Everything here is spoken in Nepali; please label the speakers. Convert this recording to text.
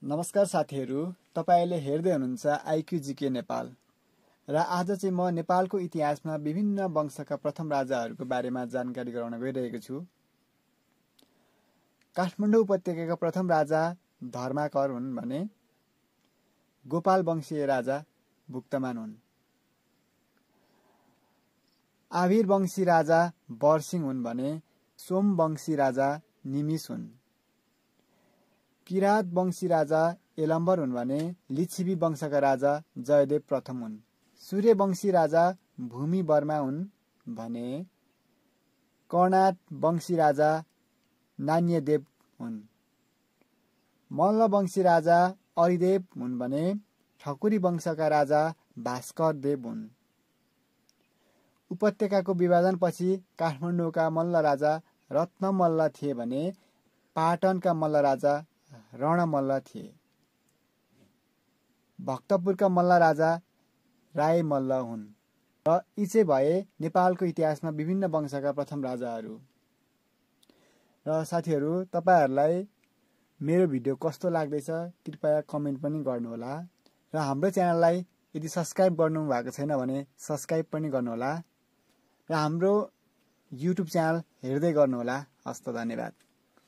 Speaker 1: नमस्कार साथीहरू, तपाईले हेर्दै हुनुहुन्छ आइक्यूजीके नेपाल र आज चाहिँ म नेपालको इतिहासमा विभिन्न वंशका प्रथम राजाहरूको बारेमा जानकारी गराउन गइरहेको छु। काठमाडौँ उपत्यकाका प्रथम राजा धर्माकर हुन् भने गोपाल वंशीय राजा भुक्तमान हुन्। आविर वंशी राजा बरसिंह हुन् भने सोम वंशी राजा निमिष हुन्। किरात वंशी राजा एलम्बर हुन् भने लिच्छवी वंशका राजा जयदेव प्रथम हुन्। सूर्य वंशी राजा भूमि वर्मा हुन् भने कर्णाट वंशी राजा नान्यदेव हुन्। मल्ल वंशी राजा अरिदेव हुन् भने ठकुरी वंशका राजा भास्कर देव हुन्। उपत्यकाको विभाजनपछि काठमाडौँका मल्ल राजा रत्नमल्ल थिए भने पाटनका मल्ल राजा रणमल्ल थिए। भक्तपुरका मल्ल राजा राय मल्ल हुन्। र यी चाहिँ भए नेपालको इतिहासमा विभिन्न वंशका प्रथम राजाहरू। र साथीहरू, तपाईहरूलाई मेरो भिडियो कस्तो लाग्दैछ कृपया कमेन्ट पनि गर्नुहोला र हाम्रो च्यानललाई यदि सब्स्क्राइब गर्नु भएको छैन भने सब्स्क्राइब पनि गर्नुहोला र हाम्रो युट्युब च्यानल हेर्दै गर्नुहोला। हस्त, धन्यवाद।